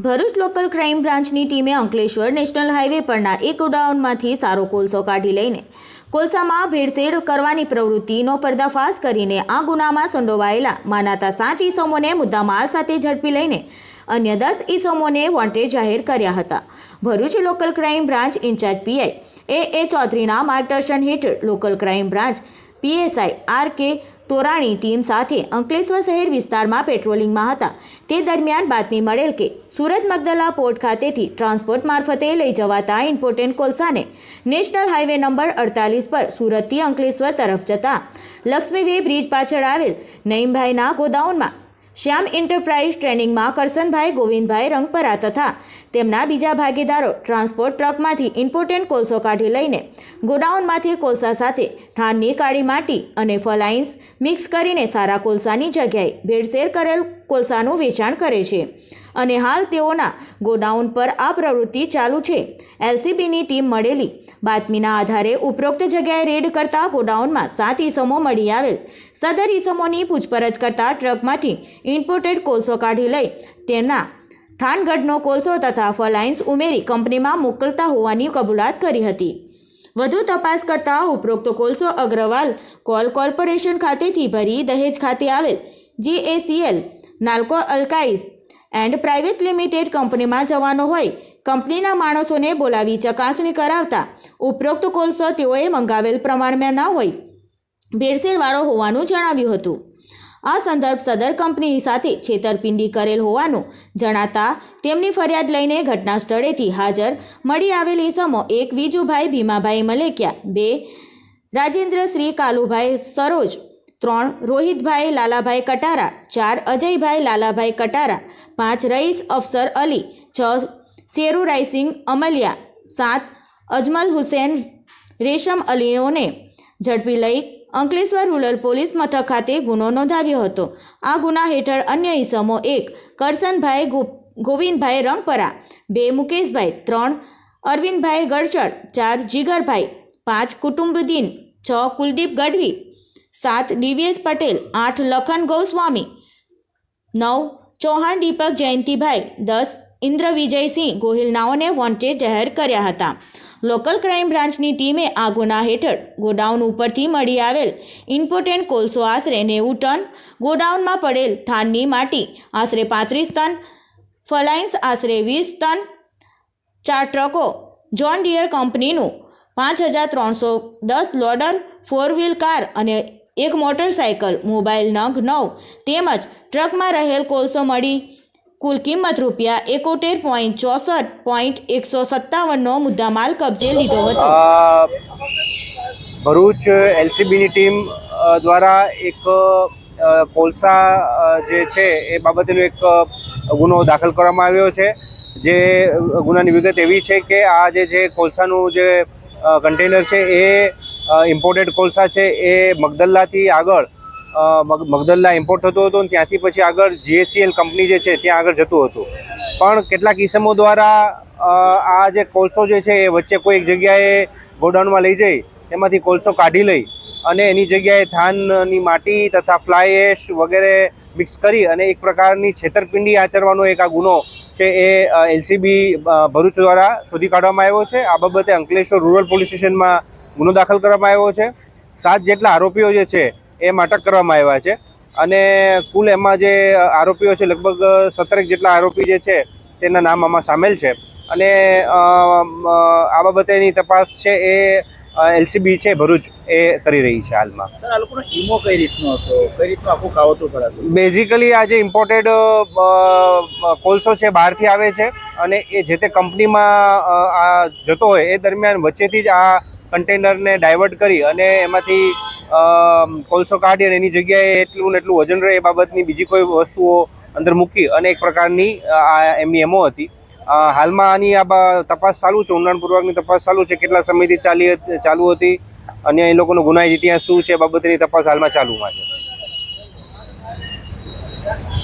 Bharuch local crime બ્રાન્ચની ટીમે Ankleshwar national highway પરના એક ગોડાઉનમાંથી સારો કોલસો કાઢી લઈને કોલસામાં ભેળસેળ કરવાની પ્રવૃત્તિનો પર્દાફાશ કરીને આ ગુનામાં સંડોવાયેલા માનાતા 7 ઈસમોને મુદ્દામાલ સાથે ઝડપી લઈને અન્ય 10 ઈસમોને વોન્ટેડ જાહેર કર્યા હતા। Bharuch local crime branch in-charge PI A ચૌધરીના માર્ગદર્શન હેઠળ લોકલ ક્રાઇમ બ્રાન્ચ પીએસઆઈ આર.કે. તોરાણી ટીમ સાથે અંકલેશ્વર શહેર વિસ્તારમાં પેટ્રોલિંગમાં હતા। તે દરમિયાન બાતમી મળેલ કે સુરત મગદલા પોર્ટ ખાતેથી ટ્રાન્સપોર્ટ મારફતે લઈ જવાતા ઇમ્પોર્ટેન્ટ કોલસાને નેશનલ હાઈવે નંબર 48 પર સુરતથી અંકલેશ્વર તરફ જતા લક્ષ્મી વે બ્રિજ પાછળ આવેલ નઈમભાઈના ગોડાઉનમાં શ્યામ એન્ટરપ્રાઇઝ ટ્રેનિંગમાં કરસનભાઈ ગોવિંદભાઈ રંગપરા તથા તેમના બીજા ભાગીદારો ટ્રાન્સપોર્ટ ટ્રકમાંથી ઇમ્પોર્ટેન્ટ કોલસો કાઢી લઈને ગોડાઉનમાંથી કોલસા સાથે ઠારની કાળી માટી અને ફલાઇન્સ મિક્સ કરીને સારા કોલસાની જગ્યાએ ભેળસેળ કરેલ કોલસાનું વેચાણ કરે છે અને હાલ તેઓના ગોડાઉન પર આ પ્રવૃત્તિ ચાલુ છે। એલસીબીની ટીમ મળેલી બાતમીના આધારે ઉપરોક્ત જગ્યાએ રેડ કરતા ગોડાઉનમાં 7 ઈસમો મળી આવેલ। સદર ઈસમોની પૂછપરછ કરતા ટ્રકમાંથી ઇમ્પોર્ટેડ કોલસો કાઢી લઈ તેના ઠાનગઢનો કોલસો તથા ફલાઇન્સ ઉમેરી કંપનીમાં મોકલતા હોવાની કબૂલાત કરી હતી। વધુ તપાસ કરતા ઉપરોક્ત કોલસો અગ્રવાલ કોલ કોર્પોરેશન ખાતેથી ભરી દહેજ ખાતે આવેલ GACL નાલ્કો અલ્કાઇઝ એન્ડ પ્રાઇવેટ લિમિટેડ કંપનીમાં જવાનો હોય કંપનીના માણસોને બોલાવી ચકાસણી કરાવતા ઉપરોક્ત કોલસો તેઓએ મંગાવેલ પ્રમાણમાં ન હોય ભેળસેળવાળો હોવાનું જણાવ્યું હતું। આ સંદર્ભ સદર કંપની સાથે છેતરપિંડી કરેલ હોવાનું જણાતા તેમની ફરિયાદ લઈને ઘટના સ્થળેથી હાજર મળી આવેલ ઈસમો 1 વિજુભાઈ ભીમાભાઈ મલેકિયા, 2 રાજેન્દ્રશ્રી કાલુભાઈ સરોજ, 3 રોહિતભાઈ લાલાભાઈ કટારા, 4 અજયભાઈ લાલાભાઈ કટારા, 5 રઈસ અફસર અલી, 6 શેરુ રાયસિંગ અમલિયા, 7 અજમલ હુસેન રેશમ અલીઓને ઝડપી લઈ અંકલેશ્વર રૂરલ પોલીસ મથક ખાતે ગુનો નોંધાવ્યો હતો। આ ગુના હેઠળ અન્ય ઈસમો 1 કરસનભાઈ ગોવિંદભાઈ રંગપરા, 2 મુકેશભાઈ, 3 અરવિંદભાઈ ગડચડ, 4 જીગરભાઈ, 5 કુટુંબદીન, 6 કુલદીપ ગઢવી, 7 ડીવીએસ પટેલ, 8 લખન ગોસ્વામી, 9 ચૌહાણ દીપક જયંતિભાઈ, 10 ઇન્દ્ર વિજયસિંહ ગોહિલનાઓને વોન્ટેડ જાહેર કર્યા હતા। લોકલ ક્રાઇમ બ્રાન્ચની ટીમે આ ગુના હેઠળ ગોડાઉન ઉપરથી મળી આવેલ ઇમ્પોર્ટેન્ટ કોલસો આશરે 90 ટન, ગોડાઉનમાં પડેલ ઠારની માટી આશરે 35 ટન, ફલાઇન્સ આશરે 20 ટન, 4 ટ્રકો જોન ડિયર કંપનીનું 5310 લોડર 4 વ્હીલ કાર અને 1 મોટરસાઇકલ, મોબાઈલ નંગ 9 તેમજ ટ્રકમાં રહેલ કોલસો મળી કુલ કિંમત ₹61.64.157નો મુદ્દામાલ કબજે લીધો હતો। ભરૂચ એલસીબીની ટીમ દ્વારા એક કોલસા જે છે એ બાબતેનો એક ગુનો દાખલ કરવામાં આવ્યો છે। જે ગુનાની વિગત એવી છે કે આ જે કોલસાનું જે કન્ટેનર છે એ ઇમ્પોર્ટેડ કોલસા છે એ મગદલ્લાથી આગળ મગદલ્લા ઇમ્પોર્ટ થતો હતો અને ત્યાંથી પછી આગળ GACL કંપની જે છે ત્યાં આગળ જતું હતું। પણ કેટલાક ઈસમો દ્વારા આ જે કોલસો જે છે એ વચ્ચે કોઈ એક જગ્યાએ ગોડાઉનમાં લઈ જઈ તેમાંથી કોલસો કાઢી લઈ અને એની જગ્યાએ ધાનની માટી તથા ફ્લાય એશ વગેરે મિક્સ કરી અને એક પ્રકારની છેતરપિંડી આચરવાનો એક આ ગુનો છે એ એલસીબી ભરૂચ દ્વારા શોધી કાઢવામાં આવ્યો છે। આ બાબતે અંકલેશ્વર રૂરલ પોલીસ સ્ટેશનમાં ગુનો દાખલ કરવામાં આવ્યો છે। 7 જેટલા આરોપીઓ જે છે એમાં અટક કરવામાં આવ્યા છે અને કુલ એમાં જે આરોપીઓ છે લગભગ 17 જેટલા આરોપી જે છે તેના નામ આમાં સામેલ છે અને આ બાબતેની તપાસ છે એ એલસીબી છે ભરૂચ એ કરી રહી છે હાલમાં। સર, આ લોકોનો ઈમો કઈ રીતનો હતો, કઈ રીતનું આખું કાવતરું કરાતું? બેઝિકલી આ જે ઇમ્પોર્ટેડ કોલસો છે બહારથી આવે છે અને એ જે તે કંપનીમાં આ જતો હોય એ દરમિયાન વચ્ચેથી જ આ કન્ટેનરને ડાયવર્ટ કરી અને એમાંથી કોલસો કાઢી અને એની જગ્યાએ એટલું ને એટલું વજન રહે એ બાબતની બીજી કોઈ વસ્તુઓ અંદર મૂકી અને એક પ્રકારની આ એમની એમો હતી। હાલમાં આની આ તપાસ ચાલુ છે, ઊંડાણપૂર્વકની તપાસ ચાલુ છે, કેટલા સમયથી ચાલુ હતી અને એ લોકોનો ગુનાહિત ઇતિહાસ શું છે બાબતની તપાસ હાલમાં ચાલુમાં છે।